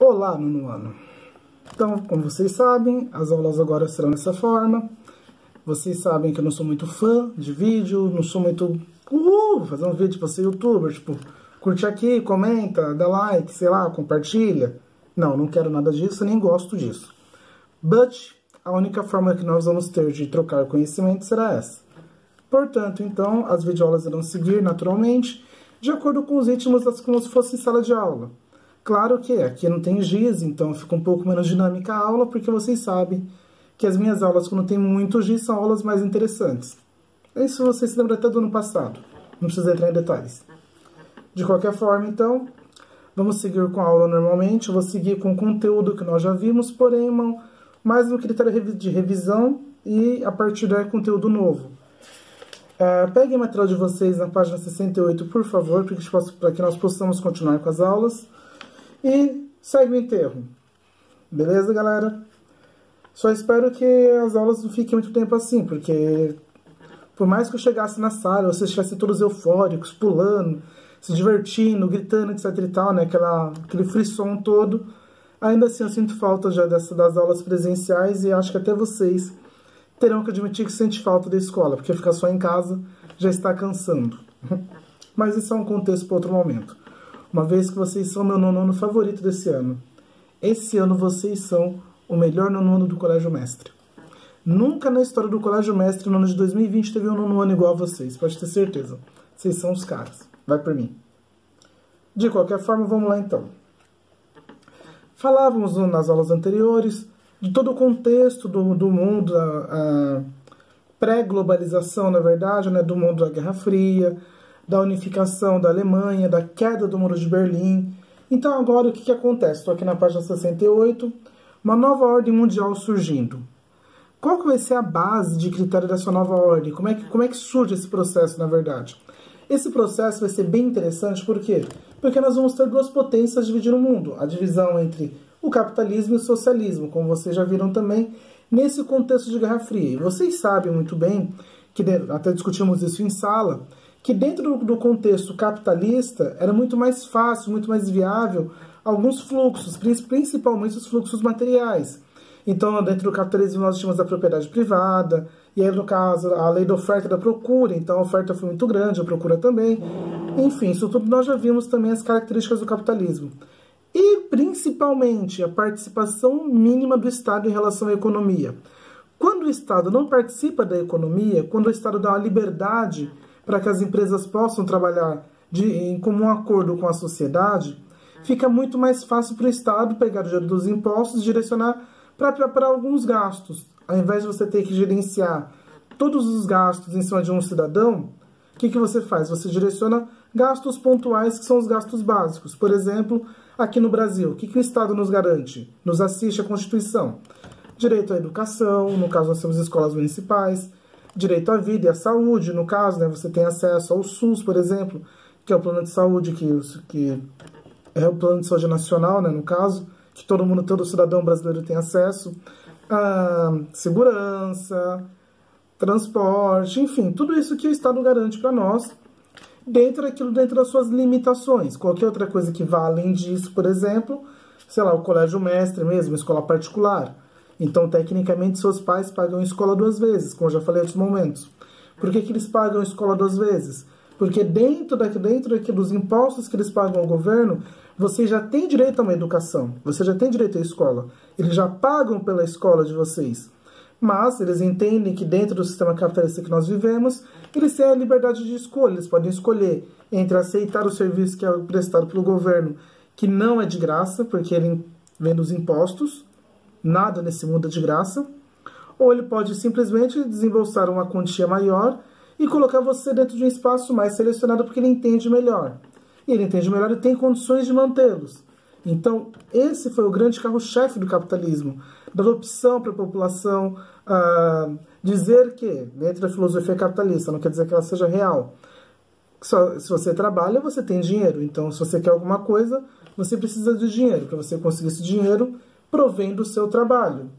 Olá, nono ano! Então, como vocês sabem, as aulas agora serão dessa forma. Vocês sabem que eu não sou muito fã de vídeo, não sou muito... fazer um vídeo pra ser youtuber, tipo, curte aqui, comenta, dá like, sei lá, compartilha. Não quero nada disso, nem gosto disso. But, a única forma que nós vamos ter de trocar conhecimento será essa. Portanto, então, as videoaulas irão seguir naturalmente, de acordo com os ritmos, como se fosse sala de aula. Claro que aqui não tem giz, então fica um pouco menos dinâmica a aula, porque vocês sabem que as minhas aulas, quando tem muito giz, são aulas mais interessantes. Isso vocês se lembram até do ano passado, não precisa entrar em detalhes. De qualquer forma, então, vamos seguir com a aula normalmente, eu vou seguir com o conteúdo que nós já vimos, porém, mais no critério de revisão e, a partir daí, conteúdo novo. Peguem o material de vocês na página 68, por favor, para que nós possamos continuar com as aulas. E segue o enterro. Beleza, galera? Só espero que as aulas não fiquem muito tempo assim, porque por mais que eu chegasse na sala, vocês estivessem todos eufóricos, pulando, se divertindo, gritando, etc e tal, né? Aquele frisson todo, ainda assim eu sinto falta já das aulas presenciais e acho que até vocês terão que admitir que sente falta da escola, porque ficar só em casa já está cansando. Mas isso é um contexto para outro momento. Uma vez que vocês são meu nono ano favorito desse ano. Esse ano vocês são o melhor nono ano do Colégio Mestre. Nunca na história do Colégio Mestre, no ano de 2020, teve um nono ano igual a vocês. Pode ter certeza. Vocês são os caras. Vai por mim. De qualquer forma, vamos lá então. Falávamos nas aulas anteriores de todo o contexto do mundo, a pré-globalização, na verdade, né, do mundo da Guerra Fria, da unificação da Alemanha, da queda do Muro de Berlim. Então agora o que acontece? Estou aqui na página 68, uma nova ordem mundial surgindo. Qual que vai ser a base de critério dessa nova ordem? Como é que surge esse processo, na verdade? Esse processo vai ser bem interessante, por quê? Porque nós vamos ter duas potências dividindo o mundo. A divisão entre o capitalismo e o socialismo, como vocês já viram também, nesse contexto de Guerra Fria. E vocês sabem muito bem, que até discutimos isso em sala, que dentro do contexto capitalista era muito mais fácil, muito mais viável alguns fluxos, principalmente os fluxos materiais. Então, dentro do capitalismo nós tínhamos a propriedade privada, e aí, no caso, a lei da oferta e da procura, então a oferta foi muito grande, a procura também. Enfim, isso tudo nós já vimos também as características do capitalismo. E, principalmente, a participação mínima do Estado em relação à economia. Quando o Estado não participa da economia, quando o Estado dá uma liberdade para que as empresas possam trabalhar em comum acordo com a sociedade, fica muito mais fácil para o Estado pegar o dinheiro dos impostos e direcionar para alguns gastos. Ao invés de você ter que gerenciar todos os gastos em cima de um cidadão, o que você faz? Você direciona gastos pontuais, que são os gastos básicos. Por exemplo, aqui no Brasil, o que o Estado nos garante? Nos assiste à Constituição. Direito à educação, no caso nós temos escolas municipais, direito à vida e à saúde, no caso, né, você tem acesso ao SUS, por exemplo, que é o plano de saúde, que é o plano de saúde nacional, né, no caso, que todo cidadão brasileiro tem acesso, a segurança, transporte, enfim, tudo isso que o Estado garante para nós, dentro das suas limitações. Qualquer outra coisa que vá além disso, por exemplo, sei lá, o colégio mestre mesmo, escola particular. Então, tecnicamente, seus pais pagam escola 2 vezes, como eu já falei em outros momentos. Por que eles pagam escola 2 vezes? Porque dentro dos impostos que eles pagam ao governo, você já tem direito a uma educação, você já tem direito à escola. Eles já pagam pela escola de vocês. Mas eles entendem que dentro do sistema capitalista que nós vivemos, eles têm a liberdade de escolha. Eles podem escolher entre aceitar o serviço que é prestado pelo governo, que não é de graça, porque ele vem dos impostos, nada nesse mundo é de graça, ou ele pode simplesmente desembolsar uma quantia maior e colocar você dentro de um espaço mais selecionado porque ele entende melhor. E ele entende melhor e tem condições de mantê-los. Então, esse foi o grande carro-chefe do capitalismo, dar opção para a população, dizer que, dentro da filosofia capitalista, não quer dizer que ela seja real, se você trabalha, você tem dinheiro. Então, se você quer alguma coisa, você precisa de dinheiro. Para você conseguir esse dinheiro, provém do seu trabalho.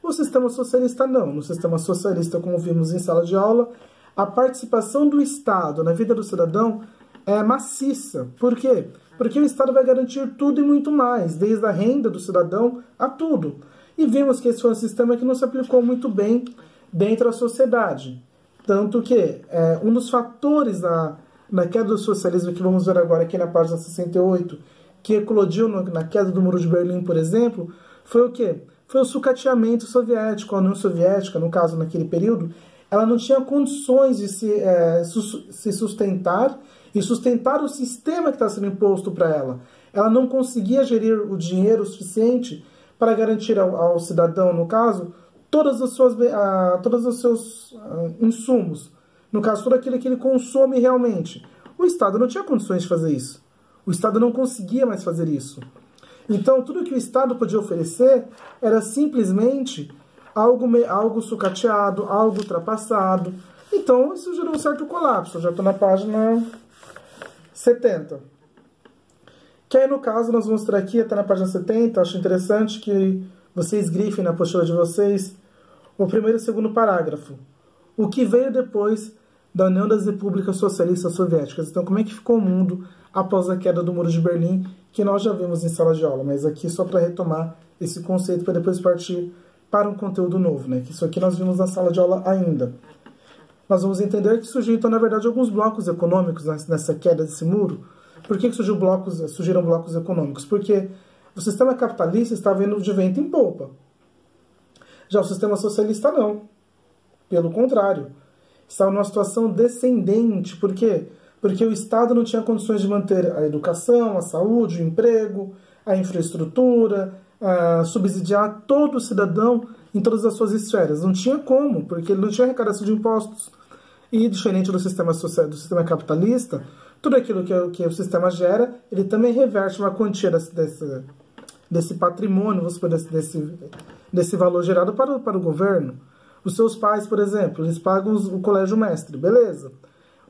O sistema socialista não. No sistema socialista, como vimos em sala de aula, a participação do Estado na vida do cidadão é maciça. Por quê? Porque o Estado vai garantir tudo e muito mais, desde a renda do cidadão a tudo. E vimos que esse foi um sistema que não se aplicou muito bem dentro da sociedade. Tanto que um dos fatores na queda do socialismo, que vamos ver agora aqui na página 68, que eclodiu na queda do Muro de Berlim, por exemplo, foi o quê? Foi o sucateamento soviético. A União Soviética, no caso, naquele período, ela não tinha condições de se sustentar e sustentar o sistema que está sendo imposto para ela. Ela não conseguia gerir o dinheiro suficiente para garantir ao cidadão, no caso, todos os seus insumos. No caso, tudo aquilo que ele consome realmente. O Estado não tinha condições de fazer isso. O Estado não conseguia mais fazer isso. Então, tudo que o Estado podia oferecer era simplesmente algo sucateado, algo ultrapassado. Então, isso gerou um certo colapso. Eu já estou na página 70. Que aí, no caso, nós vamos mostrar aqui, até na página 70, acho interessante que vocês grifem na apostila de vocês o primeiro e o segundo parágrafo. O que veio depois da União das Repúblicas Socialistas Soviéticas. Então, como é que ficou o mundo após a queda do Muro de Berlim, que nós já vimos em sala de aula, mas aqui só para retomar esse conceito, para depois partir para um conteúdo novo, né? Que isso aqui nós vimos na sala de aula ainda. Nós vamos entender que surgiu, então, na verdade, alguns blocos econômicos nessa queda desse muro. Por que surgiram blocos econômicos? Porque o sistema capitalista estava indo de vento em popa. Já o sistema socialista não. Pelo contrário. Estava numa situação descendente. Por quê? Porque o Estado não tinha condições de manter a educação, a saúde, o emprego, a infraestrutura, subsidiar todo o cidadão em todas as suas esferas. Não tinha como, porque ele não tinha arrecadação de impostos. E, diferente do sistema social, do sistema capitalista, tudo aquilo que o sistema gera, ele também reverte uma quantia desse patrimônio, vamos supor, desse valor gerado para o governo. Os seus pais, por exemplo, eles pagam o colégio mestre, beleza?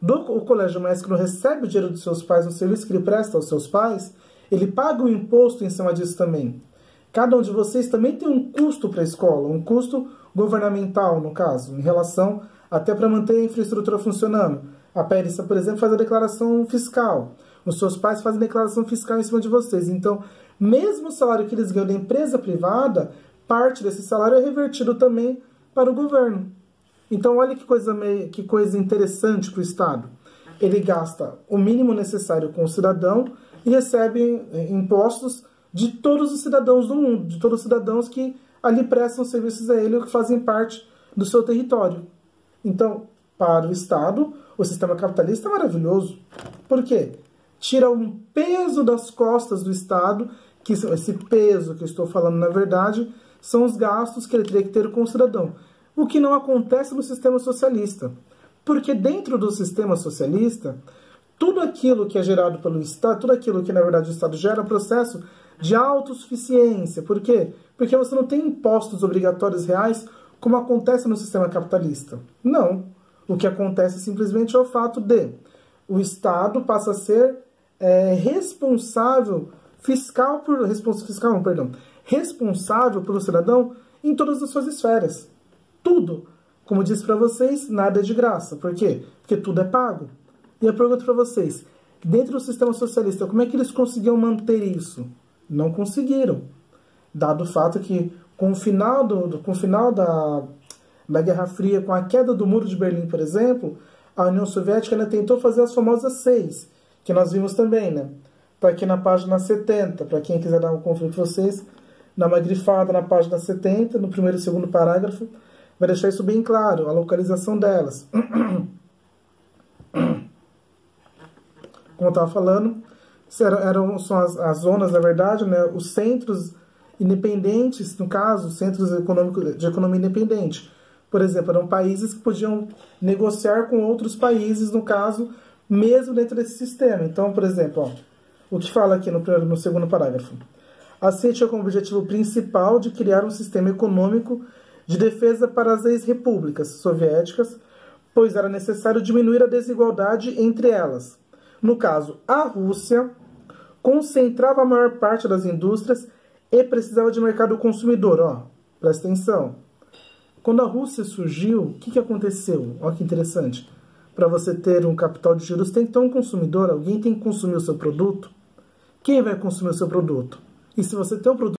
O colégio mestre não recebe o dinheiro dos seus pais no serviço que ele presta aos seus pais, ele paga o imposto em cima disso também. Cada um de vocês também tem um custo para a escola, um custo governamental, no caso, em relação até para manter a infraestrutura funcionando. A PERISA, por exemplo, faz a declaração fiscal. Os seus pais fazem declaração fiscal em cima de vocês. Então, mesmo o salário que eles ganham da empresa privada, parte desse salário é revertido também para o governo. Então, olha que coisa interessante para o Estado. Ele gasta o mínimo necessário com o cidadão e recebe impostos de todos os cidadãos do mundo, de todos os cidadãos que ali prestam serviços a ele ou que fazem parte do seu território. Então, para o Estado, o sistema capitalista é maravilhoso. Por quê? Tira um peso das costas do Estado, que esse peso que eu estou falando, na verdade, são os gastos que ele teria que ter com o cidadão. O que não acontece no sistema socialista. Porque dentro do sistema socialista, tudo aquilo que é gerado pelo Estado, tudo aquilo que, na verdade, o Estado gera é um processo de autossuficiência. Por quê? Porque você não tem impostos obrigatórios reais como acontece no sistema capitalista. Não. O que acontece simplesmente é o fato de o Estado passa a ser responsável pelo cidadão em todas as suas esferas. Tudo. Como disse para vocês, nada é de graça. Por quê? Porque tudo é pago. E eu pergunto para vocês, dentro do sistema socialista, como é que eles conseguiam manter isso? Não conseguiram. Dado o fato que, com o final da Guerra Fria, com a queda do Muro de Berlim, por exemplo, a União Soviética ainda tentou fazer as famosas 6, que nós vimos também, né? Está aqui na página 70, para quem quiser dar um conflito para vocês, dá uma grifada na página 70, no primeiro e segundo parágrafo, vai deixar isso bem claro, a localização delas. Como eu estava falando, são as zonas, na verdade, né, os centros independentes, no caso, centros de economia independente. Por exemplo, eram países que podiam negociar com outros países, no caso, mesmo dentro desse sistema. Então, por exemplo, ó, o que fala aqui no segundo parágrafo. A CEE tinha como objetivo principal de criar um sistema econômico de defesa para as ex-repúblicas soviéticas, pois era necessário diminuir a desigualdade entre elas. No caso, a Rússia concentrava a maior parte das indústrias e precisava de mercado consumidor. Ó, presta atenção. Quando a Rússia surgiu, o que aconteceu? Olha que interessante. Para você ter um capital de giros, tem que ter um consumidor, alguém tem que consumir o seu produto. quem vai consumir o seu produto? E se você tem um produto